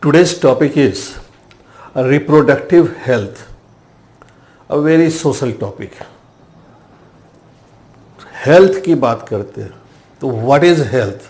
Today's topic is reproductive health, a very social topic. Health की बात करते हैं तो what is health?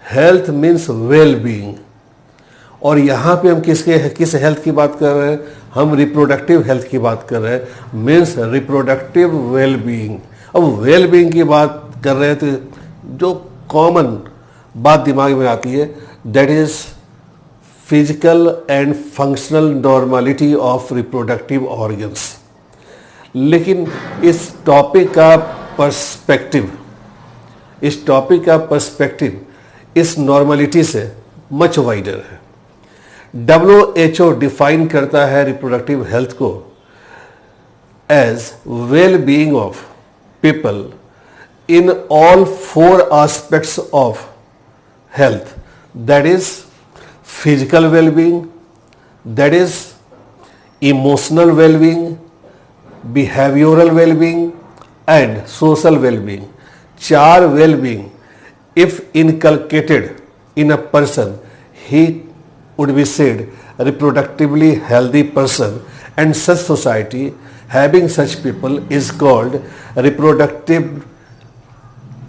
Health means well being, और यहाँ पे हम किस हेल्थ की बात कर रहे हैं? हम रिप्रोडक्टिव हेल्थ की बात कर रहे हैं, मीन्स रिप्रोडक्टिव वेल बीइंग। अब वेल बीइंग की बात कर रहे हैं तो जो कॉमन बात दिमाग में आती है that is physical and functional normality of reproductive organs. लेकिन इस टॉपिक का पर्सपेक्टिव इस नॉर्मलिटी से मच वाइडर है। WHO डिफाइन करता है रिप्रोडक्टिव हेल्थ को as well being of people in all 4 aspects of health, that is physical well being, that is emotional well being, behavioural well being and social well being. 4 well being if inculcated in a person, he would be said reproductively healthy person, and such society having such people is called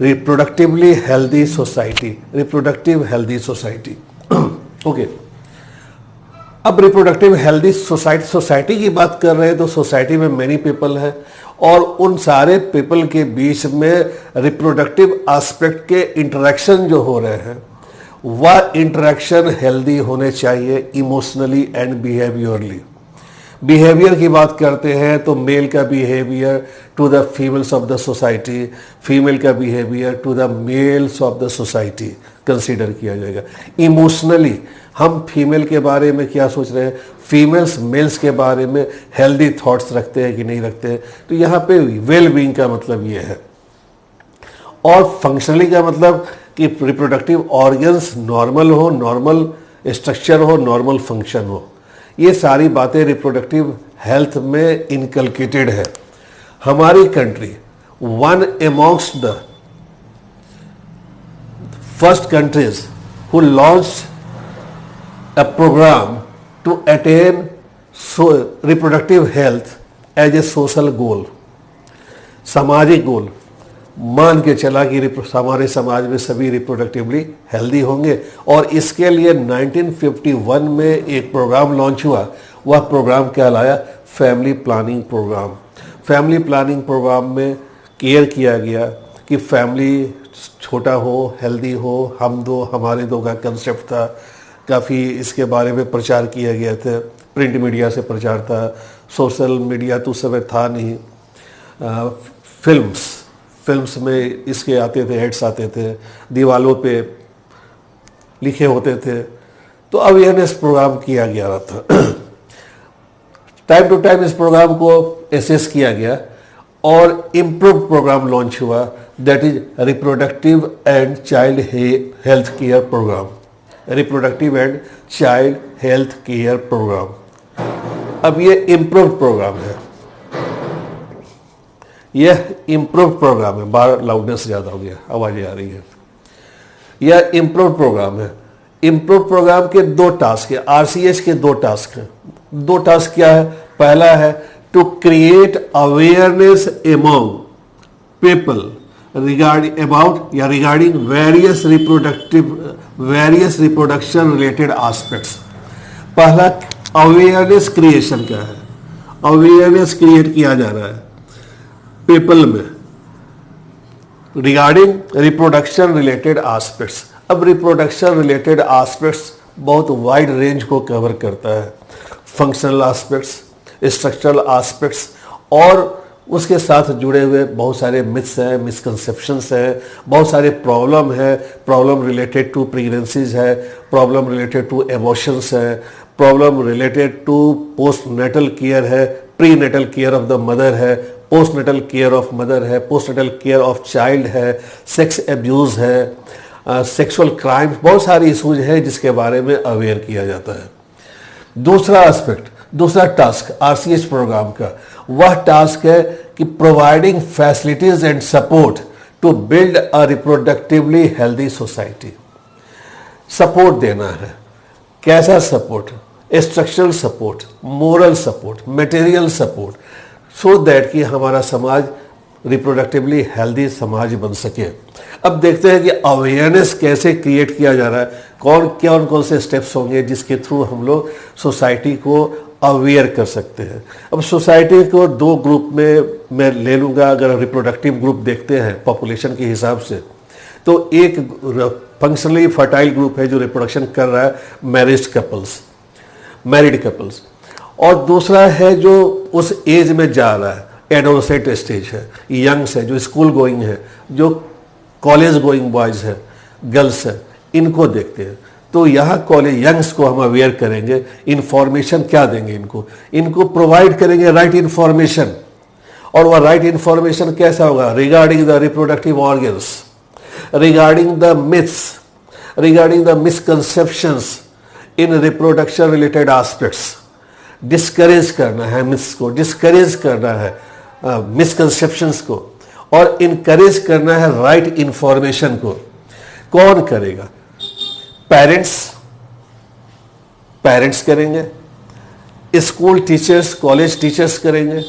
reproductively healthy society, reproductive healthy society. Okay. अब reproductive healthy society की बात कर रहे हैं तो society में many people है, और उन सारे पीपल के बीच में रिप्रोडक्टिव एस्पेक्ट के इंटरेक्शन जो हो रहे हैं वह इंटरेक्शन हेल्दी होने चाहिए इमोशनली एंड बिहेवियरली। बिहेवियर की बात करते हैं तो मेल का behaviour to the females of the society, female का behaviour to the males of the society consider किया जाएगा। इमोशनली हम फीमेल के बारे में क्या सोच रहे हैं, फीमेल्स मेल्स के बारे में हेल्दी थॉट्स रखते हैं कि नहीं रखते हैं, तो यहाँ पे वेल बीइंग का मतलब ये है। और फंक्शनली का मतलब कि रिप्रोडक्टिव ऑर्गन्स नॉर्मल हो, नॉर्मल स्ट्रक्चर हो, नॉर्मल फंक्शन हो। ये सारी बातें रिप्रोडक्टिव हेल्थ में इनकलकेटेड है। हमारी country one amongst the first countries who launched a program to attain reproductive health as a social goal, सामाजिक गोल मान के चला कि हमारे समाज में सभी रिप्रोडक्टिवली हेल्दी होंगे, और इसके लिए 1951 में एक प्रोग्राम लॉन्च हुआ। वह प्रोग्राम क्या लाया? Family planning programme. Family planning programme में केयर किया गया कि फैमिली छोटा हो, हेल्दी हो, हम दो हमारे दो का कंसेप्ट था। काफ़ी इसके बारे में प्रचार किया गया था, प्रिंट मीडिया से प्रचार था, सोशल मीडिया तो उस समय था नहीं। फिल्म्स में इसके आते थे, एड्स आते थे, दीवालों पे लिखे होते थे, तो अवेयरनेस प्रोग्राम किया गया था। टाइम टू टाइम इस प्रोग्राम को एसेस किया गया और इम्प्रूव प्रोग्राम लॉन्च हुआ, that is reproductive and child health care programme, reproductive and child health care programme. अब ये इम्प्रूव प्रोग्राम है, यह इम्प्रूव प्रोग्राम है। बार लाउडनेस ज़्यादा हो गया, आवाज़ें आ रही है। यह इम्प्रूव प्रोग्राम है। इम्प्रूव प्रोग्राम के 2 टास्क है, RCH के 2 टास्क हैं। 2 टास्क क्या है? पहला है to create awareness among people regarding various reproduction related aspects। पहला अवेयरनेस क्रिएशन का है, अवेयरनेस क्रिएट किया जा रहा है पीपल में रिगार्डिंग रिप्रोडक्शन रिलेटेड एस्पेक्ट्स। अब रिप्रोडक्शन रिलेटेड एस्पेक्ट्स बहुत वाइड रेंज को कवर करता है, फंक्शनल एस्पेक्ट्स, स्ट्रक्चरल एस्पेक्ट्स, और उसके साथ जुड़े हुए बहुत सारे मिथ्स हैं, मिसकंसेप्शंस हैं, बहुत सारे प्रॉब्लम है, प्रॉब्लम रिलेटेड टू प्रेगनेंसीज है, प्रॉब्लम रिलेटेड टू एबॉर्शंस है, problem related to post natal care है, pre natal care of the mother है, post natal care of mother है, post natal care of child है, sex abuse है, sexual crimes, बहुत सारी issues है जिसके बारे में अवेयर किया जाता है। दूसरा एस्पेक्ट, दूसरा टास्क RCH प्रोग्राम का वह टास्क है कि providing facilities and support to build a reproductively healthy society. Support देना है कैसा support, structural support, moral support, material support, so that कि हमारा समाज रिप्रोडक्टिवली हेल्दी समाज बन सके। अब देखते हैं कि अवेयरनेस कैसे क्रिएट किया जा रहा है, कौन से स्टेप्स होंगे जिसके थ्रू हम लोग सोसाइटी को अवेयर कर सकते हैं। अब सोसाइटी को दो ग्रुप में मैं ले लूँगा। अगर रिप्रोडक्टिव ग्रुप देखते हैं पॉपुलेशन के हिसाब से, तो एक फंक्शनली फर्टाइल ग्रुप है जो रिप्रोडक्शन कर रहा है, मैरिड कपल्स, और दूसरा है जो उस एज में जा रहा है, एडोलसेंट स्टेज है, यंग्स है, जो स्कूल गोइंग है, जो कॉलेज गोइंग बॉयज है, गर्ल्स है, इनको देखते हैं। तो यहाँ कॉलेज यंग्स को हम अवेयर करेंगे, इंफॉर्मेशन क्या देंगे, इनको प्रोवाइड करेंगे राइट इंफॉर्मेशन। और वह राइट इंफॉर्मेशन कैसा होगा? Regarding the reproductive organs, regarding the myths, regarding the misconceptions in reproduction related aspects. Discourage करना है मिथ्स को, डिस्करेज करना है मिसकंसेप्शंस को, और इनकरेज करना है राइट इंफॉर्मेशन को। कौन करेगा? पेरेंट्स करेंगे, स्कूल टीचर्स, कॉलेज टीचर्स करेंगे,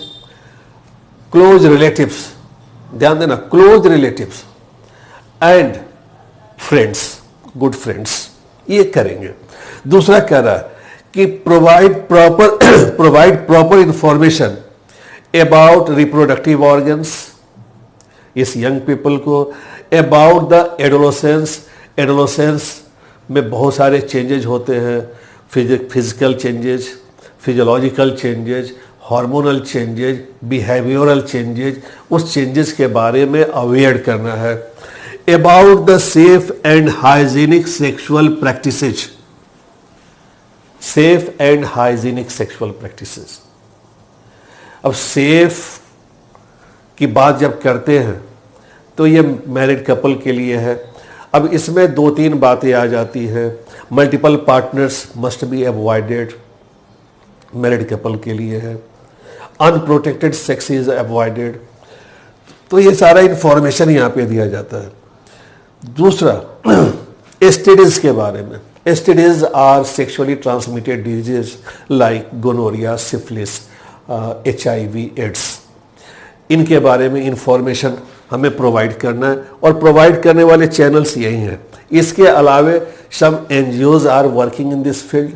क्लोज रिलेटिव्स, ध्यान देना, close relatives and friends, good friends, ये करेंगे। दूसरा कह रहा है कि provide proper information about reproductive organs, इस यंग पीपल को, अबाउट द एडोलेसेंस में बहुत सारे चेंजेज होते हैं, physical changes, physiological changes, hormonal changes, behavioural changes, उस चेंजेस के बारे में अवेयर करना है। About the safe and hygienic sexual practices, safe and hygienic sexual practices. अब सेफ की बात जब करते हैं तो ये मैरिड कपल के लिए है। अब इसमें दो तीन बातें आ जाती हैं। Multiple partners must be avoided, married couple के लिए है। Unprotected sex is avoided. तो ये सारा इंफॉर्मेशन यहाँ पे दिया जाता है। दूसरा, एसटीडीज के बारे में। STDs are sexually transmitted disease like gonorrhoea, syphilis, HIV, AIDS. इनके बारे में इंफॉर्मेशन हमें प्रोवाइड करना है, और प्रोवाइड करने वाले चैनल्स यही हैं। इसके अलावे some NGOs are working in this field.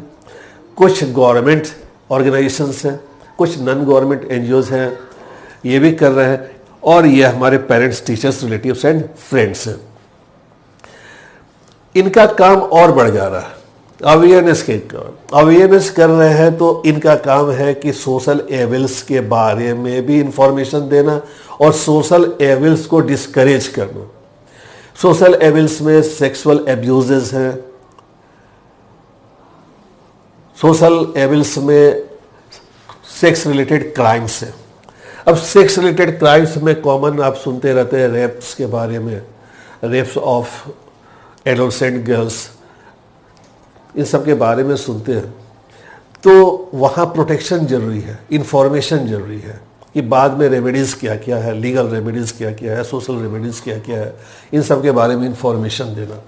कुछ गवर्नमेंट ऑर्गेनाइजेशंस हैं, कुछ नॉन गवर्नमेंट NGOs हैं, ये भी कर रहे हैं, और ये हमारे parents, teachers, relatives and friends हैं। इनका काम और बढ़ जा रहा है। अवेयरनेस कर रहे हैं, तो इनका काम है कि सोशल एविल्स के बारे में भी इंफॉर्मेशन देना और सोशल एविल्स को डिस्करेज करना। सोशल एविल्स में सेक्सुअल एब्यूजेस हैं, सोशल एविल्स में सेक्स रिलेटेड क्राइम्स हैं। अब सेक्स रिलेटेड क्राइम्स में कॉमन आप सुनते रहते हैं रेप्स के बारे में, रेप्स ऑफ एडोलसेंट गर्ल्स, इन सब के बारे में सुनते हैं। तो वहाँ प्रोटेक्शन जरूरी है, इंफॉर्मेशन जरूरी है कि बाद में रेमेडीज़ क्या क्या है, लीगल रेमेडीज़ क्या क्या है, सोशल रेमेडीज़ क्या क्या है, इन सब के बारे में इंफॉर्मेशन देना।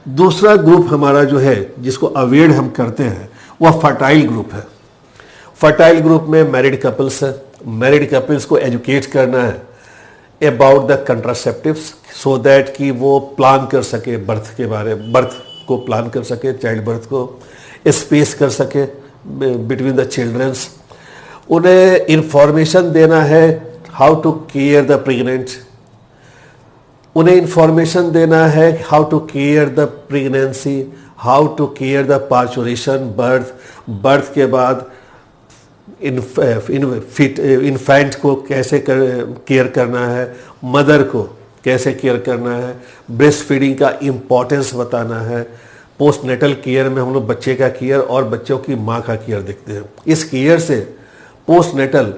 दूसरा ग्रुप हमारा जो है जिसको अवेयर हम करते हैं वह फर्टाइल ग्रुप है। फर्टाइल ग्रुप में मैरिड कपल्स है। मैरिड कपल्स को एजुकेट करना है अबाउट द कंट्रासेप्टिव्स, सो दैट कि वो प्लान कर सके बर्थ के बारे में, बर्थ को प्लान कर सके, चाइल्ड बर्थ को स्पेस कर सके बिटवीन द चिल्ड्रंस। उन्हें इंफॉर्मेशन देना है how to care the pregnant. उन्हें इंफॉर्मेशन देना है how to care the pregnancy, how to care the parturition, birth के बाद इन्फेंट को कैसे केयर करना है, मदर को कैसे केयर करना है, ब्रेस्ट फीडिंग का इम्पोर्टेंस बताना है। पोस्टनेटल केयर में हम लोग बच्चे का केयर और बच्चों की माँ का केयर देखते हैं। इस केयर से postnatal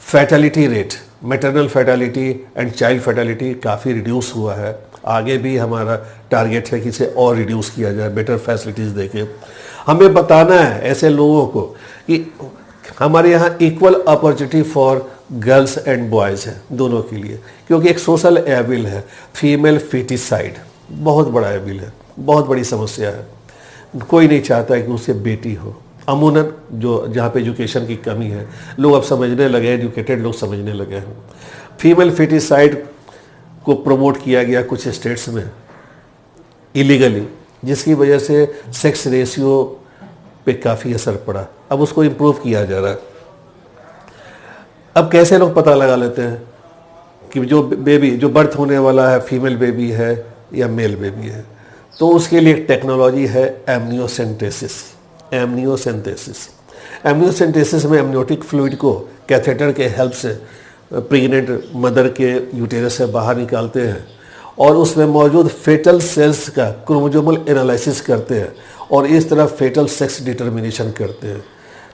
fatality rate, maternal fatality and child fatality काफ़ी रिड्यूस हुआ है। आगे भी हमारा टारगेट है कि इसे और रिड्यूस किया जाए, बेटर फैसिलिटीज़ देके। हमें बताना है ऐसे लोगों को कि हमारे यहाँ equal opportunity for girls and boys है, दोनों के लिए। क्योंकि एक सोशल एविल है, फीमेल फिटिसाइड बहुत बड़ा एविल है, बहुत बड़ी समस्या है। कोई नहीं चाहता है कि उससे बेटी हो। अमूनन जो जहाँ पे एजुकेशन की कमी है, लोग अब समझने लगे, एजुकेटेड लोग समझने लगे हैं। फीमेल फेटिसाइड को प्रमोट किया गया कुछ स्टेट्स में इलीगली, जिसकी वजह से सेक्स रेशियो पे काफ़ी असर पड़ा। अब उसको इम्प्रूव किया जा रहा है। अब कैसे लोग पता लगा लेते हैं कि जो बेबी जो बर्थ होने वाला है फीमेल बेबी है या मेल बेबी है? तो उसके लिए एक टेक्नोलॉजी है एमनियोसेंटेसिस। एमनियोसेंटेसिस में एमनियोटिक फ्लूइड को कैथेटर के हेल्प से प्रेग्नेंट मदर के यूटेरस से बाहर निकालते हैं और उसमें मौजूद फेटल सेल्स का क्रोमोसोमल एनालिसिस करते हैं और इस तरह फेटल सेक्स डिटर्मिनेशन करते हैं।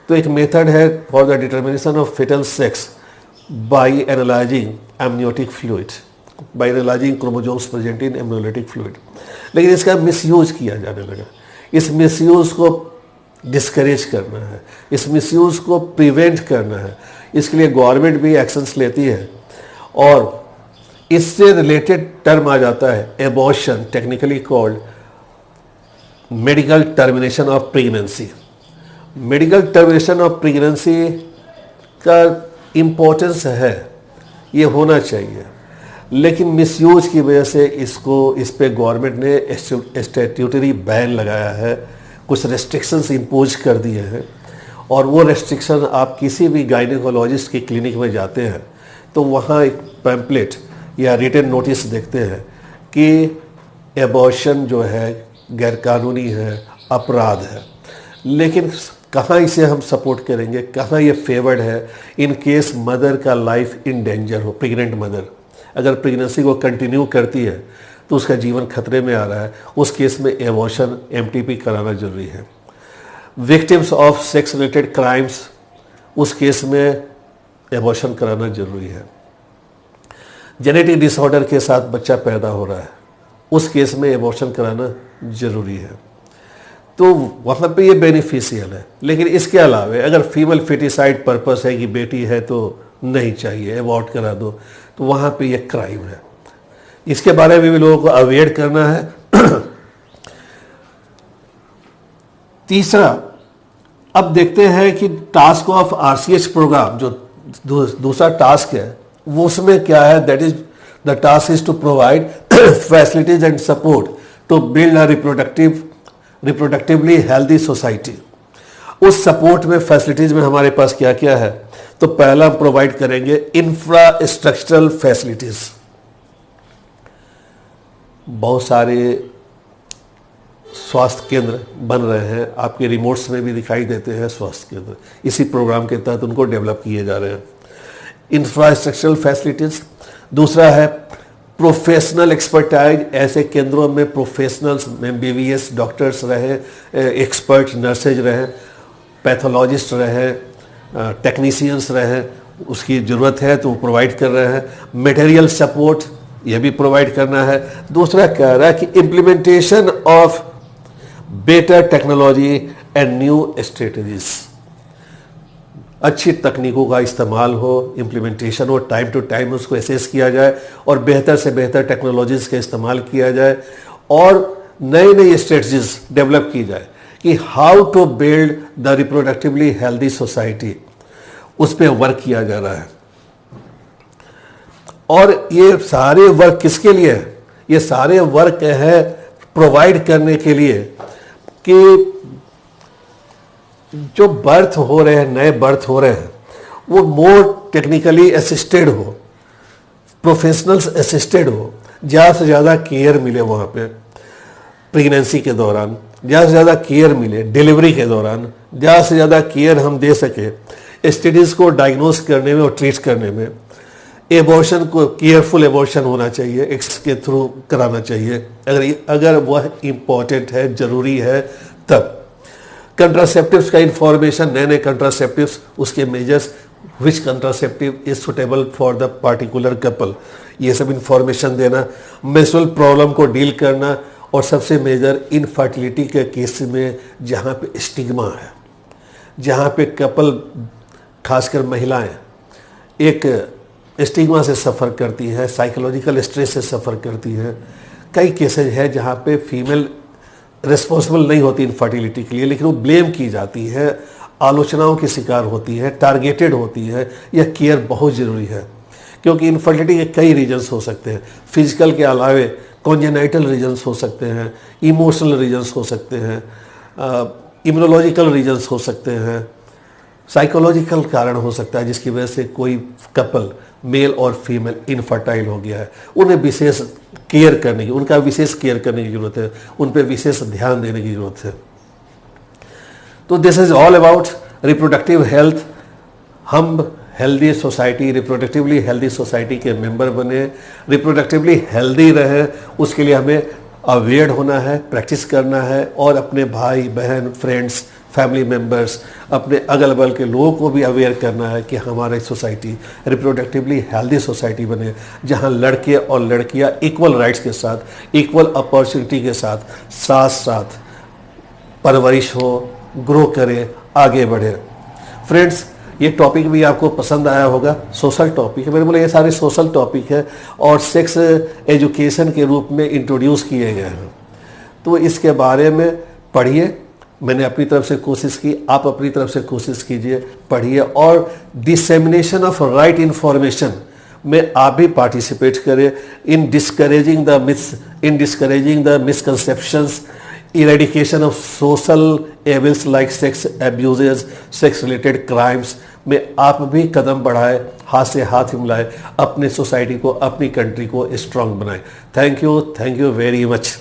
तो एक मेथड है for the determination of foetal sex by analysing amniotic fluid, by analysing chromosomes present in amniotic fluid. लेकिन इसका मिसयूज किया जाने लगा। इस मिसयूज को डिस्करेज करना है, इस मिसयूज को प्रिवेंट करना है। इसके लिए गवर्नमेंट भी एक्शंस लेती है और इससे रिलेटेड टर्म आ जाता है abortion, technically called medical termination of pregnancy. Medical termination of pregnancy का इम्पोर्टेंस है, ये होना चाहिए, लेकिन मिसयूज की वजह से इस पे गवर्नमेंट ने स्टैट्यूटरी बैन लगाया है, कुछ रेस्ट्रिक्शंस इम्पोज कर दिए हैं। और वो रेस्ट्रिक्शन आप किसी भी गायनेकोलॉजिस्ट की क्लिनिक में जाते हैं तो वहाँ एक पैम्पलेट या रिटन नोटिस देखते हैं कि एबॉर्शन जो है गैरकानूनी है, अपराध है। लेकिन कहाँ इसे हम सपोर्ट करेंगे, कहाँ ये फेवर्ड है? इन केस मदर का लाइफ इन डेंजर हो, प्रेग्नेंट मदर अगर प्रेगनेंसी को कंटिन्यू करती है तो उसका जीवन खतरे में आ रहा है, उस केस में एबॉर्शन एमटीपी कराना जरूरी है। Victims of sex related crimes, उस केस में एबॉर्शन कराना जरूरी है। जेनेटिक डिसऑर्डर के साथ बच्चा पैदा हो रहा है, उस केस में एबॉर्शन कराना जरूरी है। तो वहाँ पे ये बेनिफिशियल है। लेकिन इसके अलावा अगर फीमेल फेटिसाइड पर्पस है कि बेटी है तो नहीं चाहिए, एबॉर्ट करा दो, तो वहाँ पे ये क्राइम है। इसके बारे में भी लोगों को अवेयर करना है। तीसरा, अब देखते हैं कि टास्क ऑफ आरसीएच प्रोग्राम जो दूसरा टास्क है वो उसमें क्या है? That is the task is to provide facilities and support to build a reproductively healthy society. उस सपोर्ट में फैसिलिटीज में हमारे पास क्या क्या है? तो पहला हम प्रोवाइड करेंगे इंफ्रास्ट्रक्चरल फैसिलिटीज। बहुत सारे स्वास्थ्य केंद्र बन रहे हैं, आपके रिमोट्स में भी दिखाई देते हैं स्वास्थ्य केंद्र, इसी प्रोग्राम के तहत उनको डेवलप किए जा रहे हैं, इंफ्रास्ट्रक्चरल फैसिलिटीज। दूसरा है प्रोफेशनल एक्सपर्टाइज, ऐसे केंद्रों में प्रोफेशनल्स एमबीबीएस डॉक्टर्स रहे, एक्सपर्ट नर्सेज रहे, पैथोलॉजिस्ट रहे, टेक्नीशियंस रहे, उसकी ज़रूरत है तो वो प्रोवाइड कर रहे हैं। मटेरियल सपोर्ट ये भी प्रोवाइड करना है। दूसरा कह रहा है कि implementation of better technology and new strategies, अच्छी तकनीकों का इस्तेमाल हो, इम्प्लीमेंटेशन हो, टाइम टू टाइम उसको एसेस किया जाए और बेहतर से बेहतर टेक्नोलॉजीज का इस्तेमाल किया जाए और नई नई स्ट्रेटजीज डेवलप की जाए कि how to build the reproductively healthy society, उस पर वर्क किया जा रहा है। और ये सारे वर्क किसके लिए है? ये सारे वर्क है प्रोवाइड करने के लिए कि जो बर्थ हो रहे हैं, नए बर्थ हो रहे हैं, वो मोर टेक्निकली असिस्टेड हो, प्रोफेशनल्स असिस्टेड हो, ज़्यादा से ज़्यादा केयर मिले वहाँ पे प्रेगनेंसी के दौरान, ज़्यादा से ज़्यादा केयर मिले डिलीवरी के दौरान, ज़्यादा से ज़्यादा केयर हम दे सके एसटीडीज़ को डायग्नोस करने में और ट्रीट करने में। एबॉर्शन को केयरफुल एबॉर्शन होना चाहिए, एक्स के थ्रू कराना चाहिए अगर वह इम्पॉर्टेंट है, ज़रूरी है तब। कंट्रासेप्टिव्स का इंफॉर्मेशन, नए नए कंट्रासेप्टिव्स, उसके measures, which contraceptive is suitable for the particular couple, ये सब इंफॉर्मेशन देना। मेंस्ट्रुअल प्रॉब्लम को डील करना और सबसे मेजर इनफर्टिलिटी के केस में जहाँ पे स्टिग्मा है, जहाँ पे कपल खासकर महिलाएं एक स्टिग्मा से सफ़र करती हैं, साइकोलॉजिकल स्ट्रेस से सफ़र करती हैं। कई केसेज है जहाँ पे फीमेल रिस्पॉन्सिबल नहीं होती इनफर्टिलिटी के लिए, लेकिन वो ब्लेम की जाती है, आलोचनाओं की शिकार होती है, टारगेटेड होती है। यह केयर बहुत ज़रूरी है, क्योंकि इनफर्टिलिटी के कई रीजन्स हो सकते हैं। फिजिकल के अलावे कॉन्जेनाइटल रीजन्स हो सकते हैं, इमोशनल रीजन्स हो सकते हैं, इम्यूनोलॉजिकल रीजन्स हो सकते हैं, साइकोलॉजिकल कारण हो सकता है जिसकी वजह से कोई कपल मेल और फीमेल इनफर्टाइल हो गया है। उन्हें विशेष केयर करने की, उनका विशेष केयर करने की ज़रूरत है, उन पर विशेष ध्यान देने की ज़रूरत है। तो this is all about reproductive health. हम healthy society, reproductively healthy society के मेंबर बने, रिप्रोडक्टिवली हेल्दी रहें, उसके लिए हमें अवेयर होना है, प्रैक्टिस करना है, और अपने भाई बहन, फ्रेंड्स, फैमिली मेंबर्स, अपने अगल बगल के लोगों को भी अवेयर करना है कि हमारी सोसाइटी रिप्रोडक्टिवली हेल्दी सोसाइटी बने, जहां लड़के और लड़कियां इक्वल राइट्स के साथ, इक्वल अपॉर्चुनिटी के साथ साथ साथ परवरिश हो, ग्रो करें, आगे बढ़े। फ्रेंड्स, ये टॉपिक भी आपको पसंद आया होगा, सोशल टॉपिक है। मैंने बोला ये सारे सोशल टॉपिक है और सेक्स एजुकेशन के रूप में इंट्रोड्यूस किए गए हैं, तो इसके बारे में पढ़िए। मैंने अपनी तरफ से कोशिश की, आप अपनी तरफ से कोशिश कीजिए, पढ़िए, और डिसेमिनेशन ऑफ राइट इंफॉर्मेशन में आप भी पार्टिसिपेट करें in discouraging the myths, in discouraging the misconceptions, eradication of social evils like sex abuses, sex related crimes में आप भी कदम बढ़ाएं, हाथ से हाथ मिलाएं, अपने सोसाइटी को, अपनी कंट्री को स्ट्रांग बनाएं। Thank you very much.